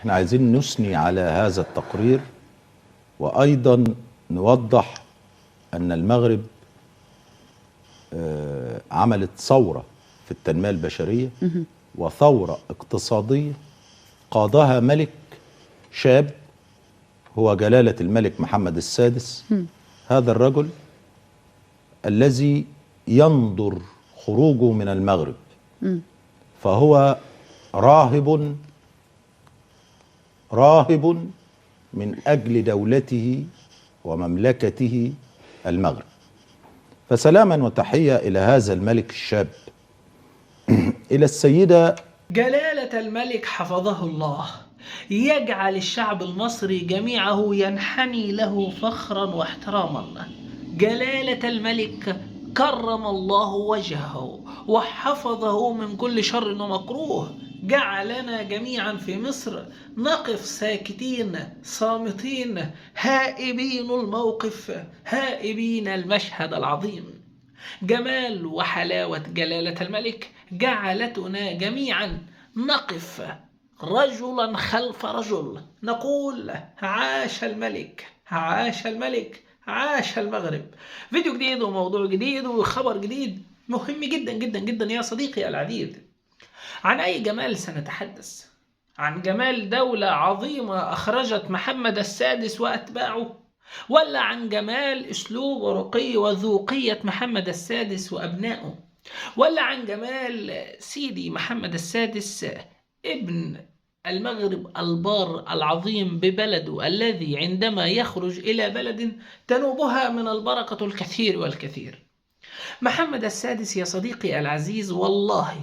احنا عايزين نثني على هذا التقرير، وأيضا نوضح أن المغرب عملت ثورة في التنمية البشرية وثورة اقتصادية قادها ملك شاب هو جلالة الملك محمد السادس. هذا الرجل الذي ينظر خروجه من المغرب، فهو راهب من أجل دولته ومملكته المغرب. فسلاما وتحية إلى هذا الملك الشاب. إلى السيدة جلالة الملك حفظه الله، يجعل الشعب المصري جميعه ينحني له فخرا واحتراما. جلالة الملك كرم الله وجهه وحفظه من كل شر ومكروه، جعلنا جميعا في مصر نقف ساكتين صامتين هائبين الموقف، هائبين المشهد العظيم. جمال وحلاوة جلالة الملك جعلتنا جميعا نقف رجلا خلف رجل نقول عاش الملك، عاش الملك، عاش المغرب. فيديو جديد وموضوع جديد وخبر جديد مهم جدا جدا جدا يا صديقي العزيز. عن أي جمال سنتحدث؟ عن جمال دولة عظيمة أخرجت محمد السادس وأتباعه، ولا عن جمال أسلوب ورقي وذوقية محمد السادس وأبنائه، ولا عن جمال سيدي محمد السادس ابن المغرب البار العظيم ببلده، الذي عندما يخرج إلى بلد تنوبها من البركة الكثير والكثير. محمد السادس يا صديقي العزيز، والله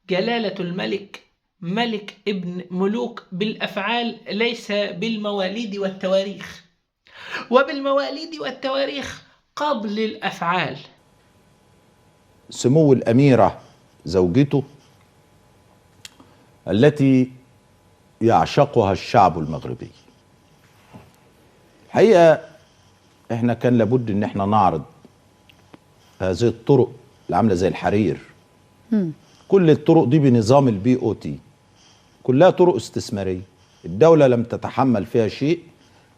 جلالة الملك ملك ابن ملوك بالأفعال ليس بالمواليد والتواريخ، وبالمواليد والتواريخ قبل الأفعال. سمو الأميرة زوجته التي يعشقها الشعب المغربي. الحقيقة احنا كان لابد ان احنا نعرض هذه الطرق اللي عاملة زي الحرير. كل الطرق دي بنظام البي او تي، كلها طرق استثمارية، الدولة لم تتحمل فيها شيء،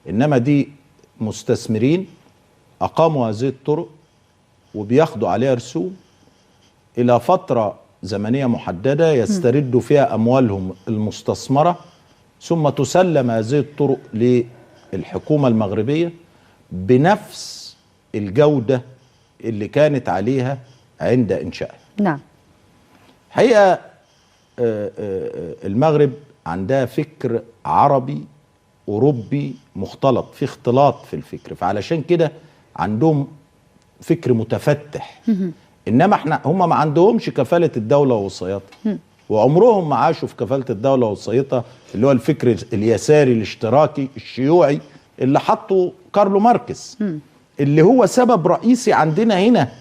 انما دي مستثمرين اقاموا هذه الطرق وبياخدوا عليها رسوم الى فترة زمنية محددة يستردوا فيها اموالهم المستثمرة، ثم تسلم هذه الطرق للحكومة المغربية بنفس الجودة اللي كانت عليها عند انشائها. نعم. حقيقة المغرب عندها فكر عربي أوروبي مختلط، في اختلاط في الفكر، فعلشان كده عندهم فكر متفتح. إنما هم ما عندهمش كفالة الدولة ووصيتها، وعمرهم ما عاشوا في كفالة الدولة ووصيتها، اللي هو الفكر اليساري الاشتراكي الشيوعي اللي حطه كارلو ماركس، اللي هو سبب رئيسي عندنا هنا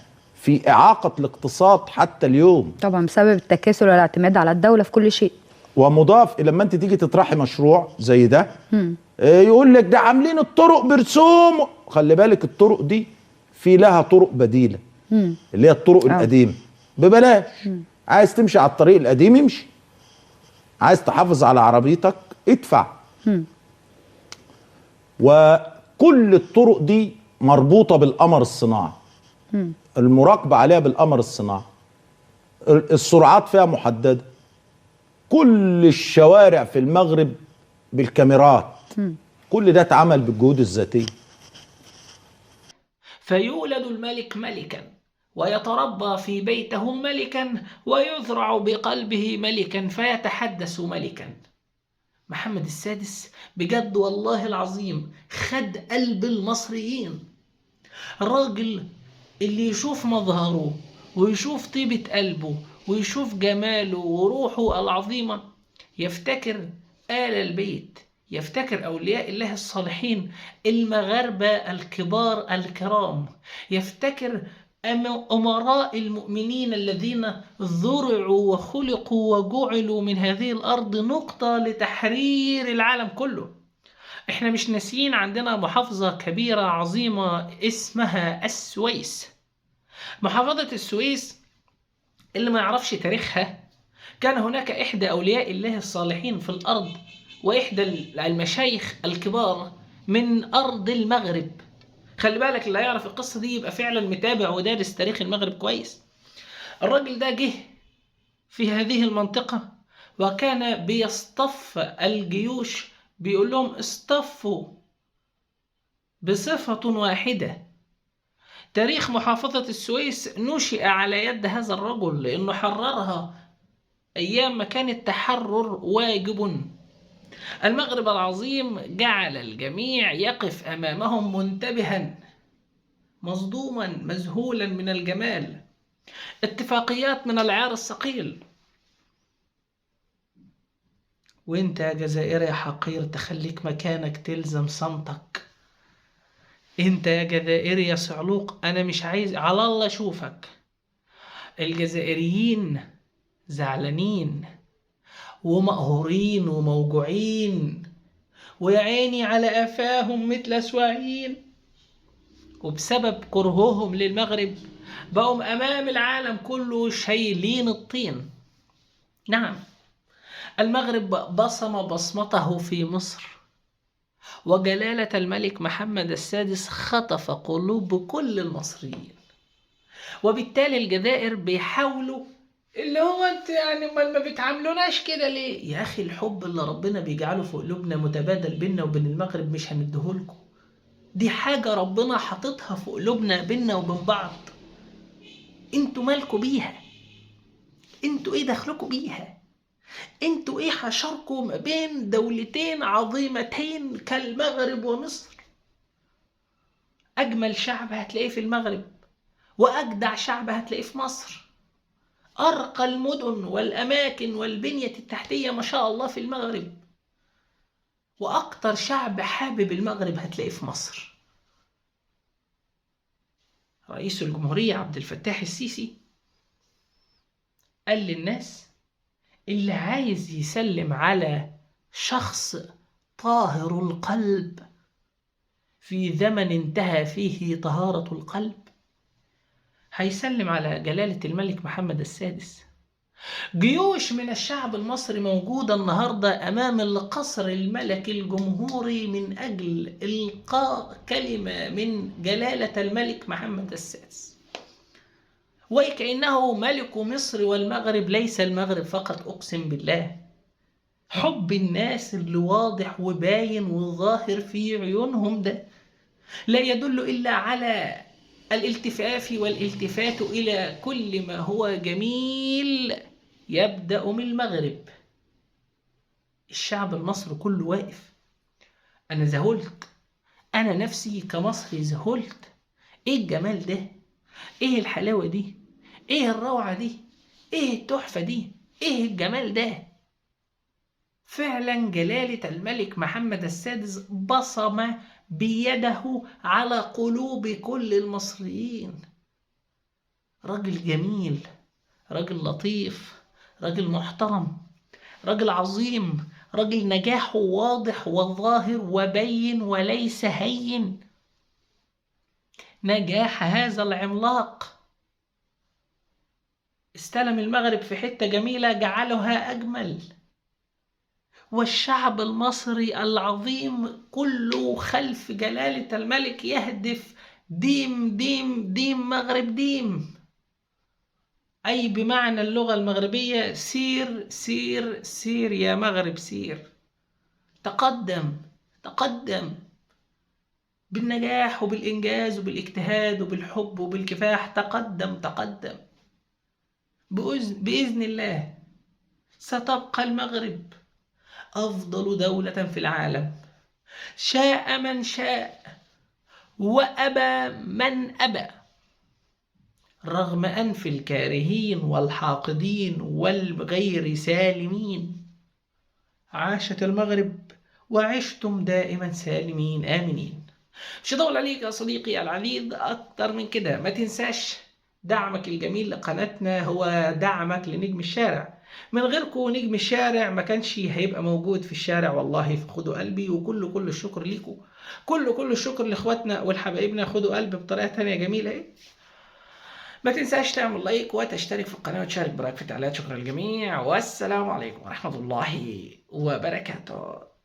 في إعاقة الاقتصاد حتى اليوم، طبعا بسبب التكاسل والاعتماد على الدولة في كل شيء. ومضاف لما انت تيجي تطرحي مشروع زي ده يقول لك ده عاملين الطرق برسوم. خلي بالك الطرق دي في لها طرق بديلة اللي هي الطرق القديمة ببلاش. عايز تمشي على الطريق القديم امشي، عايز تحافظ على عربيتك ادفع. وكل الطرق دي مربوطة بالقمر الصناعي، المراقبة عليها بالقمر الصناعي، السرعات فيها محددة، كل الشوارع في المغرب بالكاميرات. كل ده اتعمل بالجهود الذاتية. فيولد الملك ملكا ويتربى في بيته ملكا ويزرع بقلبه ملكا فيتحدث ملكا. محمد السادس بجد والله العظيم خد قلب المصريين. الراجل اللي يشوف مظهره ويشوف طيبة قلبه ويشوف جماله وروحه العظيمة يفتكر آل البيت، يفتكر أولياء الله الصالحين المغاربة الكبار الكرام، يفتكر أمراء المؤمنين الذين ذرعوا وخلقوا وجعلوا من هذه الأرض نقطة لتحرير العالم كله. احنا مش ناسيين عندنا محافظة كبيرة عظيمة اسمها السويس. محافظة السويس اللي ما يعرفش تاريخها، كان هناك إحدى أولياء الله الصالحين في الأرض وإحدى المشايخ الكبار من أرض المغرب. خلي بالك اللي هيعرف القصة دي يبقى فعلا متابع ودارس تاريخ المغرب كويس. الراجل ده جه في هذه المنطقة وكان بيصطف الجيوش، بيقول لهم اصطفوا بصفة واحدة. تاريخ محافظة السويس نشئ على يد هذا الرجل لأنه حررها أيام ما كان التحرر واجب. المغرب العظيم جعل الجميع يقف أمامهم منتبها مصدوما مذهولا من الجمال. اتفاقيات من العيار الثقيل. وانت يا جزائري يا حقير تخليك مكانك تلزم صمتك. انت يا جزائري يا صعلوق انا مش عايز على الله اشوفك. الجزائريين زعلانين ومقهورين وموجوعين ويا عيني على قفاهم مثل سواعين، وبسبب كرههم للمغرب بقوا أمام العالم كله شايلين الطين. نعم، المغرب بصم بصمته في مصر، وجلالة الملك محمد السادس خطف قلوب كل المصريين. وبالتالي الجزائر بيحاولوا اللي هو انت يعني ما بتعاملوناش كده ليه؟ يا اخي الحب اللي ربنا بيجعله في قلوبنا متبادل بيننا وبين المغرب مش هنديهولكم. دي حاجة ربنا حاططها في قلوبنا بيننا وبين بعض. انتوا مالكوا بيها؟ انتوا ايه دخلكوا بيها؟ انتوا ايه حشركم ما بين دولتين عظيمتين كالمغرب ومصر؟ اجمل شعب هتلاقيه في المغرب، واجدع شعب هتلاقيه في مصر. ارقى المدن والاماكن والبنية التحتية ما شاء الله في المغرب، واكتر شعب حابب المغرب هتلاقيه في مصر. رئيس الجمهورية عبد الفتاح السيسي قال للناس اللي عايز يسلم على شخص طاهر القلب في زمن انتهى فيه طهارة القلب هيسلم على جلالة الملك محمد السادس. جيوش من الشعب المصري موجودة النهاردة أمام القصر الملكي الجمهوري من أجل إلقاء كلمة من جلالة الملك محمد السادس، وكأنه ملك مصر والمغرب. ليس المغرب فقط، أقسم بالله حب الناس اللي واضح وباين وظاهر في عيونهم ده لا يدل إلا على الالتفاف والالتفات إلى كل ما هو جميل يبدأ من المغرب. الشعب المصري كله واقف. أنا ذهلت، أنا نفسي كمصري ذهلت. إيه الجمال ده؟ إيه الحلاوة دي؟ إيه الروعة دي؟ إيه التحفة دي؟ إيه الجمال ده؟ فعلا جلالة الملك محمد السادس بصم بيده على قلوب كل المصريين. راجل جميل، راجل لطيف، راجل محترم، راجل عظيم، راجل نجاحه واضح وظاهر وبين وليس هين. نجاح هذا العملاق استلم المغرب في حتة جميلة جعلها أجمل، والشعب المصري العظيم كله خلف جلالة الملك يهدف ديم ديم ديم مغرب ديم، أي بمعنى اللغة المغربية سير سير سير يا مغرب سير. تقدم تقدم بالنجاح وبالإنجاز وبالاجتهاد وبالحب وبالكفاح. تقدم تقدم. بإذن الله ستبقى المغرب أفضل دولة في العالم، شاء من شاء وأبى من أبى، رغم أنف الكارهين والحاقدين والغير سالمين. عاشت المغرب وعشتم دائما سالمين آمنين. مش هطول عليك يا صديقي العزيز أكتر من كده. ما تنساش دعمك الجميل لقناتنا هو دعمك لنجم الشارع. من غيركم نجم الشارع ما كانش هيبقى موجود في الشارع والله. فخدوا قلبي، وكل الشكر ليكم، كل الشكر لاخواتنا والحبايبنا. خدوا قلبي بطريقة تانية جميلة. ما تنساش تعمل لايك وتشترك في القناة وتشارك برأيك في التعليقات. شكرا للجميع، والسلام عليكم ورحمة الله وبركاته.